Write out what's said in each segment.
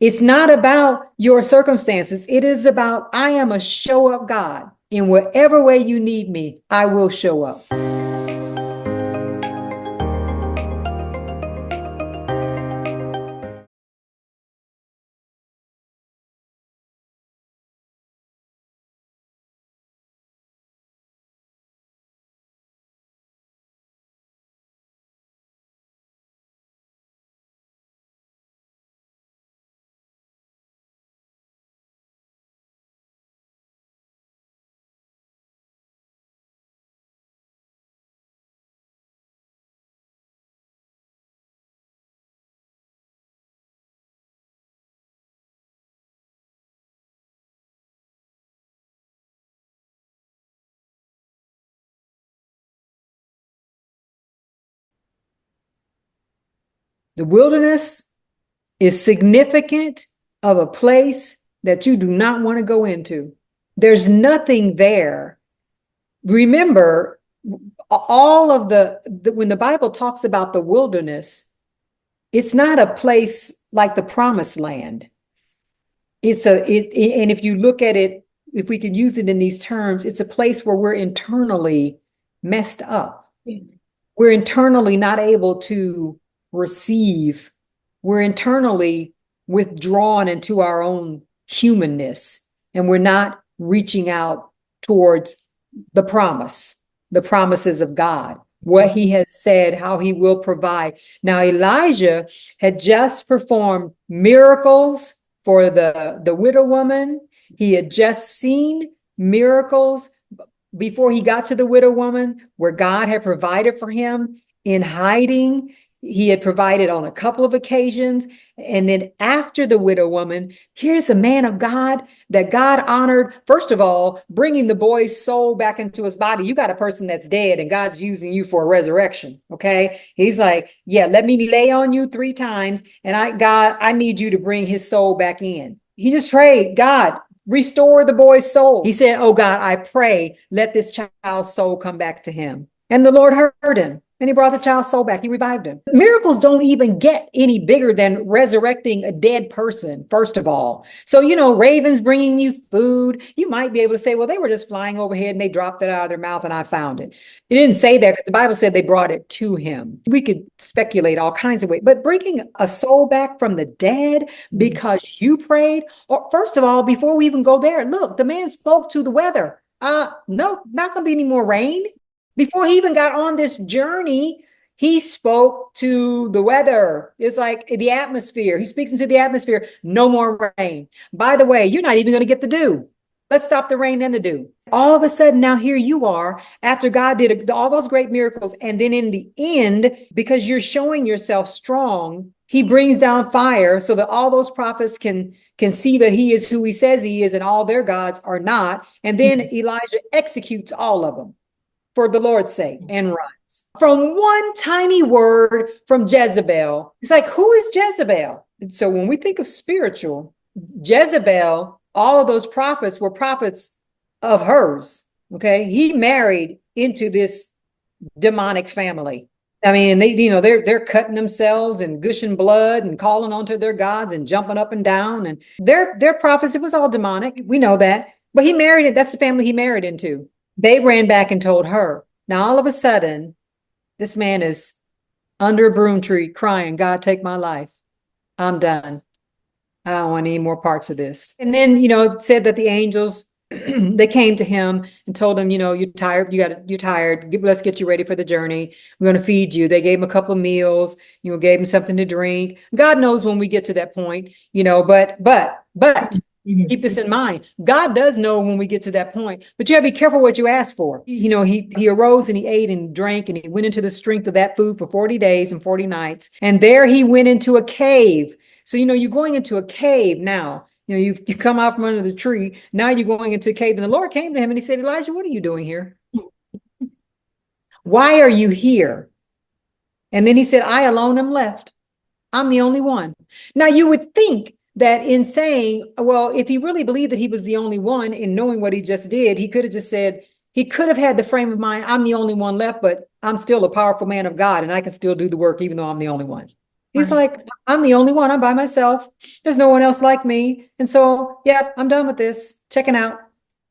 It's not about your circumstances. It is about, I am a show up God. In whatever way you need me, I will show up. The wilderness is significant of a place that you do not want to go into. There's nothing there. Remember, all of when the Bible talks about the wilderness, it's not a place like the promised land. And if you look at it, if we could use it in these terms, it's a place where we're internally messed up. We're internally not able to receive. We're internally withdrawn into our own humanness, and we're not reaching out towards the promises of God, what he has said, how he will provide. Now, Elijah had just performed miracles for the widow woman. He had just seen miracles before he got to the widow woman, where God had provided for him in hiding. He had provided on a couple of occasions. And then after the widow woman, here's the man of God that God honored. First of all, bringing the boy's soul back into his body. You got a person that's dead and God's using you for a resurrection. Okay. He's like, yeah, let me lay on you 3 times. And God, I need you to bring his soul back in. He just prayed, God, restore the boy's soul. He said, oh God, I pray, let this child's soul come back to him. And the Lord heard him. And he brought the child's soul back. He revived him. Miracles don't even get any bigger than resurrecting a dead person, first of all. So, ravens bringing you food. You might be able to say, well, they were just flying overhead and they dropped it out of their mouth and I found it. It didn't say that because the Bible said they brought it to him. We could speculate all kinds of ways. But bringing a soul back from the dead because you prayed, or first of all, before we even go there, look, the man spoke to the weather. No, not going to be any more rain. Before he even got on this journey, he spoke to the weather. It's like the atmosphere. He speaks into the atmosphere. No more rain. By the way, you're not even going to get the dew. Let's stop the rain and the dew. All of a sudden, now here you are after God did all those great miracles. And then in the end, because you're showing yourself strong, he brings down fire so that all those prophets can see that he is who he says he is and all their gods are not. And then Elijah executes all of them for the Lord's sake and runs from one tiny word from Jezebel. It's like, who is Jezebel? And so when we think of spiritual, Jezebel, all of those prophets were prophets of hers. Okay. He married into this demonic family. I mean, they're cutting themselves and gushing blood and calling onto their gods and jumping up and down, and their prophets, it was all demonic. We know that, but he married it. That's the family he married into. They ran back and told her. Now, all of a sudden, this man is under a broom tree crying, God, take my life. I'm done. I don't want any more parts of this. And then, it said that the angels, they came to him and told him, you're tired. You're tired. Let's get you ready for the journey. We're going to feed you. They gave him a couple of meals, gave him something to drink. God knows when we get to that point, but keep this in mind. God does know when we get to that point, but you have to be careful what you ask for. He arose and he ate and drank and he went into the strength of that food for 40 days and 40 nights. And there he went into a cave. So, you're going into a cave now. You come out from under the tree. Now you're going into a cave. And the Lord came to him and he said, Elijah, what are you doing here? Why are you here? And then he said, I alone am left. I'm the only one. Now you would think that in saying, well, if he really believed that he was the only one in knowing what he just did, he could have just said, he could have had the frame of mind, I'm the only one left, but I'm still a powerful man of God and I can still do the work even though I'm the only one. He's like, I'm the only one. I'm by myself. There's no one else like me. And so, yeah, I'm done with this. Checking out.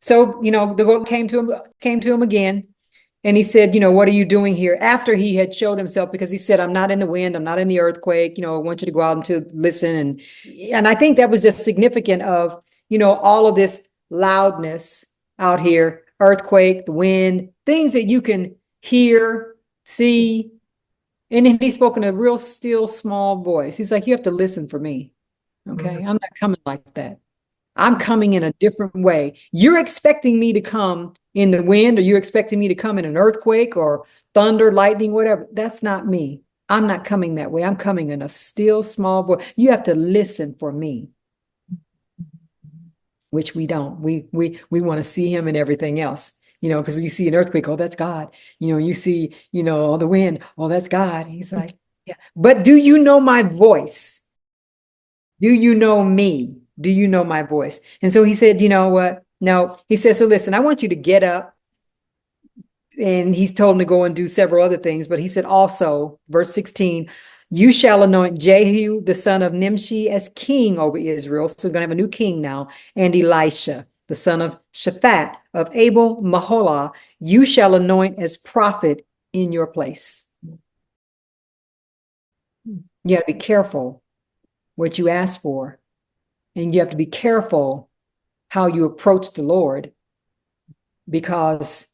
So, the Lord came to him again. And he said, what are you doing here? After he had showed himself, because he said, I'm not in the wind, I'm not in the earthquake, I want you to go out and to listen. And I think that was just significant of, all of this loudness out here, earthquake, the wind, things that you can hear, see. And then he spoke in a real still, small voice. He's like, you have to listen for me. Okay. I'm not coming like that. I'm coming in a different way. You're expecting me to come in the wind, or you're expecting me to come in an earthquake or thunder, lightning, whatever. That's not me. I'm not coming that way. I'm coming in a still, small voice. You have to listen for me, which we don't. We want to see him and everything else. Because you see an earthquake, oh, that's God. You see, the wind, oh, that's God. He's like, yeah. But do you know my voice? Do you know me? Do you know my voice? And so he said, you know what? No, he said, so listen, I want you to get up. And he's told him to go and do several other things. But he said also, verse 16, you shall anoint Jehu, the son of Nimshi, as king over Israel. So we're going to have a new king now. And Elisha, the son of Shaphat of Abel Maholah, you shall anoint as prophet in your place. You have to be careful what you ask for. And you have to be careful how you approach the Lord, because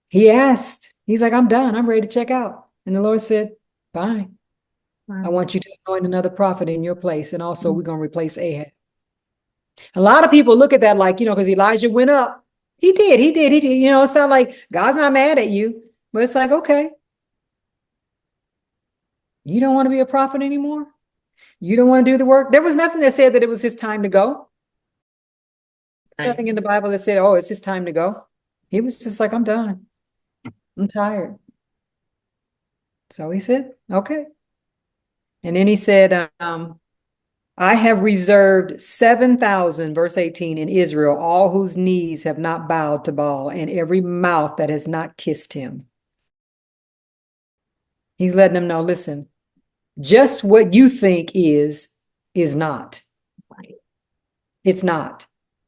he asked, he's like, I'm done. I'm ready to check out. And the Lord said, fine. I want you to anoint another prophet in your place. And also we're going to replace Ahab. A lot of people look at that like, because Elijah went up. He did. It's not like God's not mad at you, but it's like, okay, you don't want to be a prophet anymore? You don't want to do the work? There was nothing that said that it was his time to go. There's nothing in the Bible that said, oh, it's his time to go. He was just like, I'm done. I'm tired. So he said, okay. And then he said, I have reserved 7,000, verse 18, in Israel, all whose knees have not bowed to Baal, and every mouth that has not kissed him. He's letting them know, listen, just what you think is not. Right. It's not.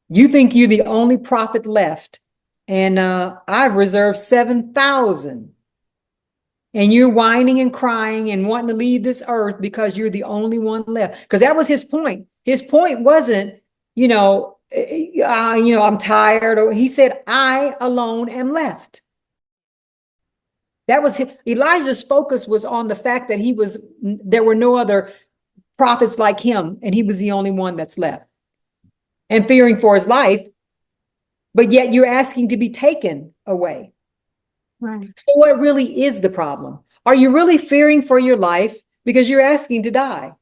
You think you're the only prophet left, and I've reserved 7,000. And you're whining and crying and wanting to leave this earth because you're the only one left. Because that was his point. His point wasn't, I'm tired. Or he said, I alone am left. That was Elijah's focus was on the fact that there were no other prophets like him, and he was the only one that's left. And fearing for his life, but yet you're asking to be taken away. Right. So what really is the problem? Are you really fearing for your life because you're asking to die?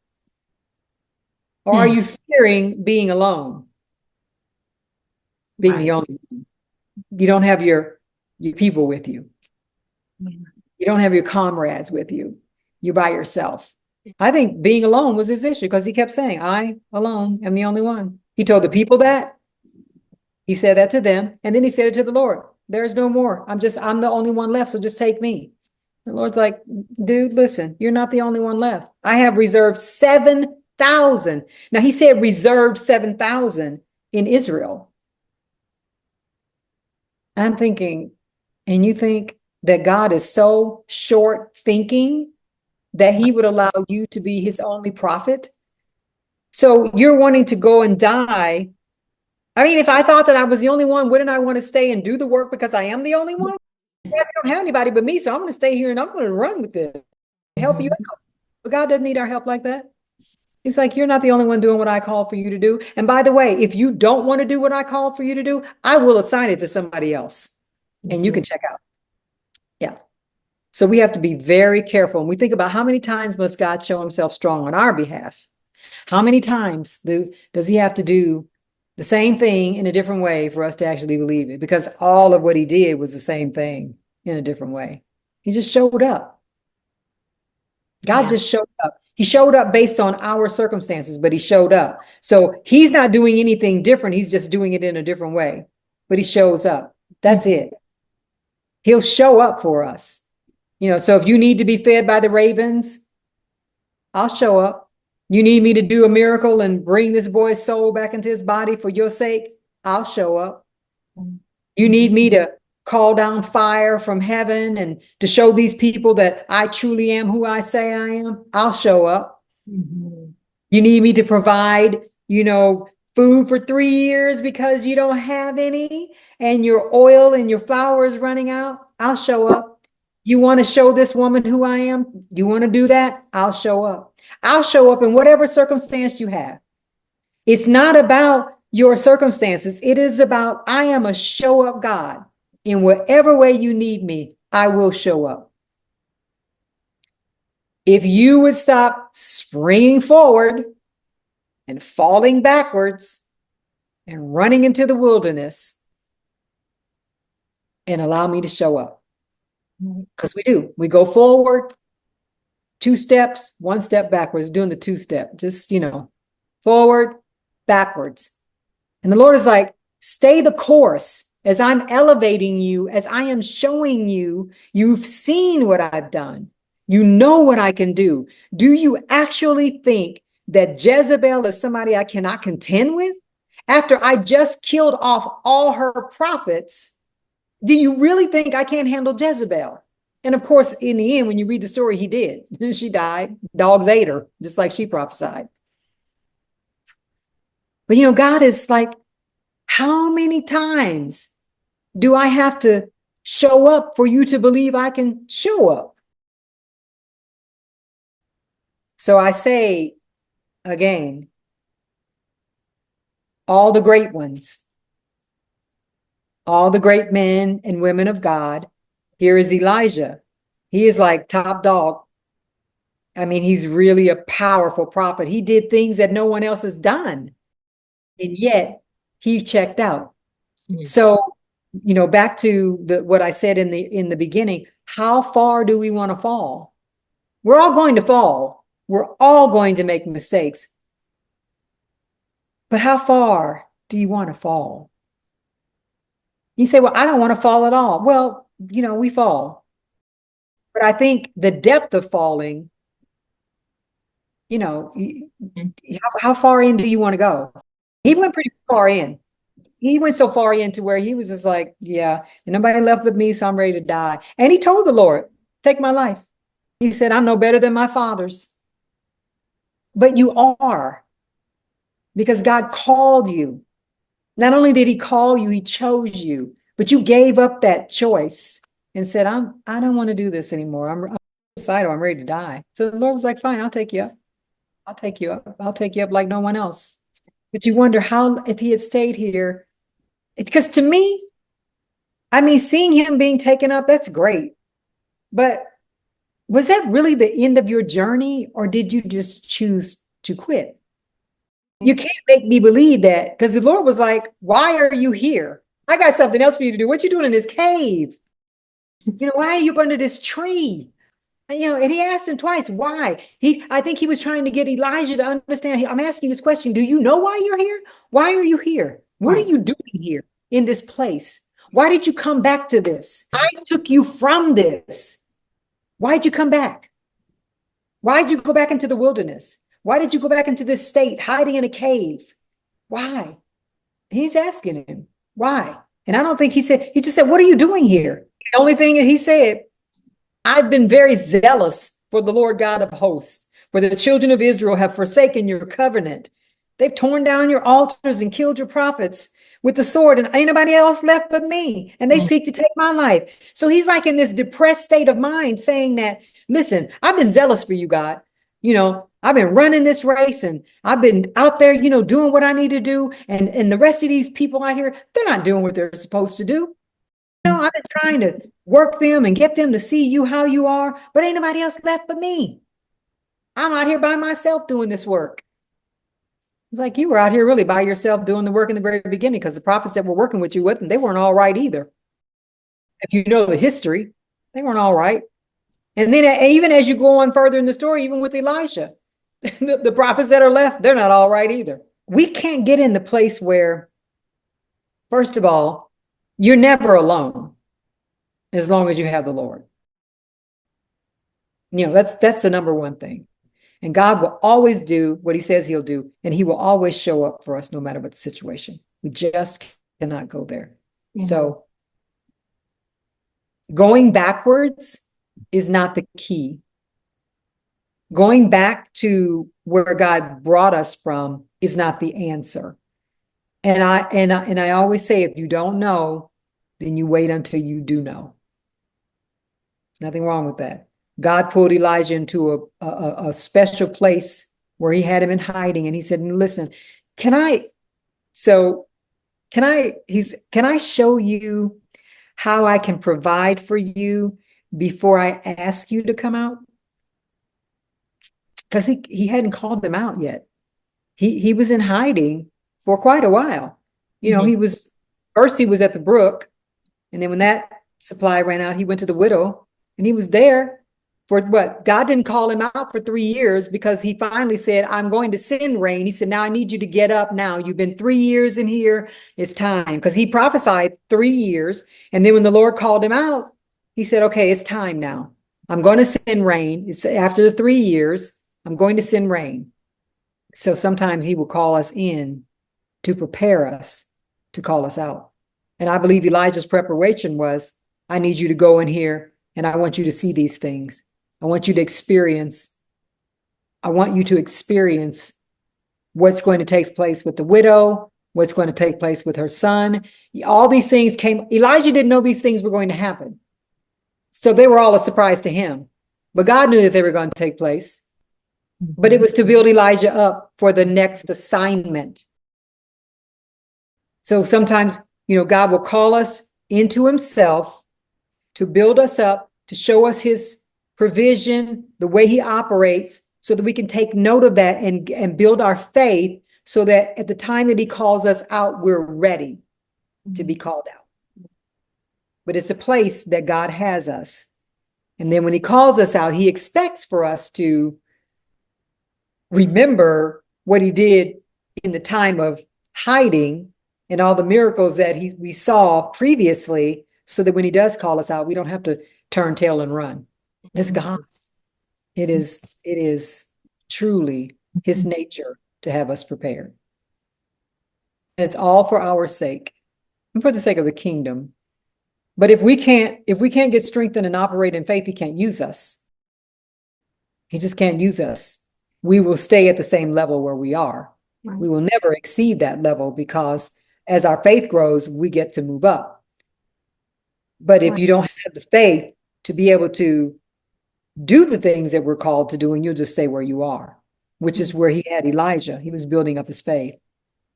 Or are you fearing being alone? Being the only one. You don't have your people with you. You don't have your comrades with you. You're by yourself. I think being alone was his issue, because he kept saying, I alone am the only one. He told the people that. He said that to them. And then he said it to the Lord. There's no more. I'm the only one left. So just take me. The Lord's like, dude, listen, you're not the only one left. I have reserved 7,000. Now he said reserved 7,000 in Israel. I'm thinking, and you think that God is so short thinking that he would allow you to be his only prophet? So you're wanting to go and die. I mean, if I thought that I was the only one, wouldn't I want to stay and do the work because I am the only one? I don't have anybody but me, so I'm going to stay here and I'm going to run with this, help you out. But God doesn't need our help like that. He's like, you're not the only one doing what I call for you to do. And by the way, if you don't want to do what I call for you to do, I will assign it to somebody else, and you can check out. Yeah. So we have to be very careful. And we think about, how many times must God show himself strong on our behalf? How many times does he have to do the same thing in a different way for us to actually believe it? Because all of what he did was the same thing in a different way. He just showed up. God just showed up. He showed up based on our circumstances, but he showed up. So he's not doing anything different. He's just doing it in a different way, but he shows up. That's it. He'll show up for us. So if you need to be fed by the ravens, I'll show up. You need me to do a miracle and bring this boy's soul back into his body for your sake? I'll show up. You need me to call down fire from heaven and to show these people that I truly am who I say I am? I'll show up. You need me to provide, food for 3 years because you don't have any and your oil and your flour is running out? I'll show up. You want to show this woman who I am? You want to do that? I'll show up. I'll show up in whatever circumstance you have. It's not about your circumstances. It is about, I am a show up God. In whatever way you need me, I will show up. If you would stop springing forward and falling backwards and running into the wilderness and allow me to show up. Because we do. We go forward, 2 steps, 1 step backwards, doing the 2-step, just, forward, backwards. And the Lord is like, stay the course as I'm elevating you, as I am showing you, you've seen what I've done. You know what I can do. Do you actually think that Jezebel is somebody I cannot contend with? After I just killed off all her prophets, do you really think I can't handle Jezebel? And of course, in the end, when you read the story, he did. She died. Dogs ate her, just like she prophesied. But God is like, how many times do I have to show up for you to believe I can show up? So I say again, all the great ones, all the great men and women of God. Here is Elijah. He is like top dog. I mean, he's really a powerful prophet. He did things that no one else has done. And yet he checked out. So, back to what I said in the beginning, how far do we want to fall? We're all going to fall. We're all going to make mistakes. But how far do you want to fall? You say, well, I don't want to fall at all. Well, we fall. But I think the depth of falling, how far in do you want to go? He went pretty far in. He went so far into where he was just like, yeah, and nobody left but me, so I'm ready to die. And he told the Lord, take my life. He said, I'm no better than my fathers. But you are, because God called you. Not only did he call you, he chose you, but you gave up that choice and said, I don't want to do this anymore. I'm suicidal. I'm ready to die. So the Lord was like, fine, I'll take you up. I'll take you up. I'll take you up like no one else. But you wonder how, if he had stayed here, because to me, seeing him being taken up, that's great. But was that really the end of your journey, or did you just choose to quit? You can't make me believe that, because the Lord was like, why are you here? I got something else for you to do. What you doing in this cave? Why are you under this tree? And he asked him twice, why? I think he was trying to get Elijah to understand. I'm asking you this question. Do you know why you're here? Why are you here? What are you doing here in this place? Why did you come back to this? I took you from this. Why'd you come back? Why'd you go back into the wilderness? Why did you go back into this state, hiding in a cave? Why? He's asking him, why? And I don't think he just said, what are you doing here? The only thing that he said, I've been very zealous for the Lord God of hosts, for the children of Israel have forsaken your covenant. They've torn down your altars and killed your prophets with the sword, and ain't nobody else left but me. And they seek to take my life. So he's like in this depressed state of mind saying that, listen, I've been zealous for you, God. I've been running this race and I've been out there, doing what I need to do. And the rest of these people out here, they're not doing what they're supposed to do. I've been trying to work them and get them to see you how you are, but ain't nobody else left but me. I'm out here by myself doing this work. It's like you were out here really by yourself doing the work in the very beginning, because the prophets that were working with you, they weren't all right either. If you know the history, they weren't all right. And then even as you go on further in the story, even with Elisha, the prophets that are left, they're not all right either. We can't get in the place where, first of all, you're never alone as long as you have the Lord. That's the number one thing. And God will always do what he says he'll do. And he will always show up for us no matter what the situation. We just cannot go there. So going backwards is not the key. Going back to where God brought us from is not the answer. And I always say, if you don't know, then you wait until you do know. There's nothing wrong with that. God pulled Elijah into a special place where he had him in hiding, and he said, listen, can I show you how I can provide for you before I ask you to come out? Because he hadn't called them out yet. He was in hiding for quite a while. He was at the brook, and then when that supply ran out, he went to the widow, and he was there for what? God didn't call him out for 3 years, because he finally said, I'm going to send rain. He said, now I need you to get up now. You've been 3 years in here. It's time. Because he prophesied 3 years. And then when the Lord called him out, he said, okay, it's time now. I'm going to send rain. It's after the 3 years. I'm going to send rain. So sometimes he will call us in to prepare us to call us out. And I believe Elijah's preparation was, I need you to go in here, and I want you to see these things. I want you to experience what's going to take place with the widow, what's going to take place with her son. All these things came. Elijah didn't know these things were going to happen. So they were all a surprise to him. But God knew that they were going to take place. But it was to build Elijah up for the next assignment. So sometimes, God will call us into himself to build us up, to show us his provision, the way he operates, so that we can take note of that and build our faith, so that at the time that he calls us out, we're ready to be called out. But it's a place that God has us. And then when he calls us out, he expects for us to remember what he did in the time of hiding and all the miracles that we saw previously, so that when he does call us out, we don't have to turn tail and run. It's God. It is truly his nature to have us prepared. And it's all for our sake and for the sake of the kingdom. But if we can't get strengthened and operate in faith, he can't use us. He just can't use us. We will stay at the same level where we are. Right. We will never exceed that level, because as our faith grows, we get to move up. But if you don't have the faith to be able to do the things that we're called to do, and you'll just stay where you are, which is where he had Elijah. He was building up his faith.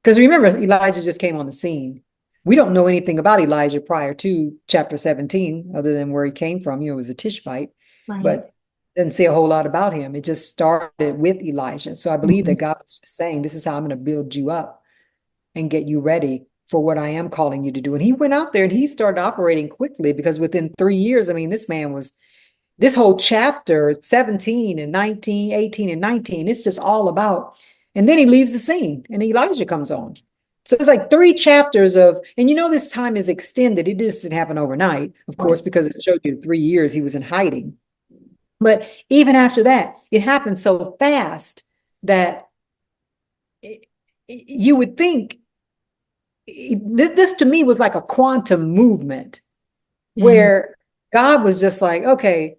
Because remember, Elijah just came on the scene. We don't know anything about Elijah prior to chapter 17, other than where he came from. He was a Tishbite, but didn't say a whole lot about him. It just started with Elijah. So I believe that God was saying, this is how I'm going to build you up and get you ready for what I am calling you to do. And he went out there and he started operating quickly, because within 3 years, this whole chapter 17 and 19, 18 and 19, it's just all about, and then he leaves the scene and Elijah comes on. So it's like 3 chapters of, and this time is extended. It just didn't happen overnight, of course, because it showed you 3 years he was in hiding. But even after that, it happened so fast that you would think, this to me was like a quantum movement, where God was just like, okay,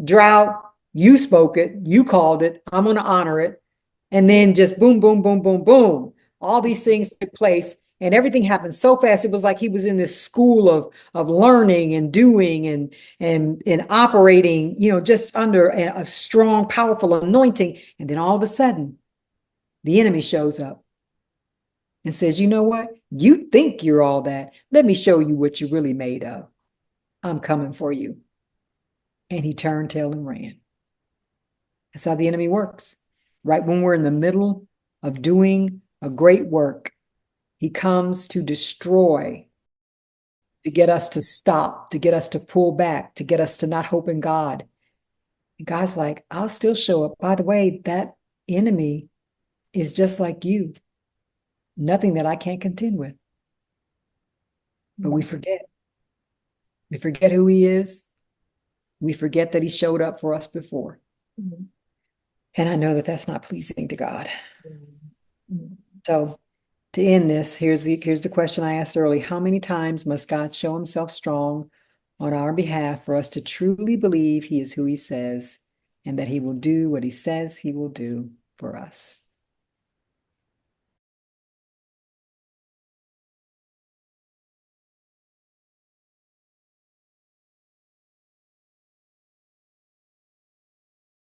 drought, you spoke it, you called it, I'm going to honor it. And then just boom, boom, boom, boom, boom. All these things took place, and everything happened so fast. It was like he was in this school of learning and doing and operating, just under a strong, powerful anointing. And then all of a sudden, the enemy shows up and says, you know what? You think you're all that. Let me show you what you're really made of. I'm coming for you. And he turned tail and ran. That's how the enemy works. Right when we're in the middle of doing a great work, he comes to destroy, to get us to stop, to get us to pull back, to get us to not hope in God. And God's like, I'll still show up. By the way, that enemy is just like you. Nothing that I can't contend with. But we forget. We forget who he is. We forget that he showed up for us before. And I know that that's not pleasing to God. Mm. So to end this, here's the question I asked early. How many times must God show himself strong on our behalf for us to truly believe he is who he says and that he will do what he says he will do for us?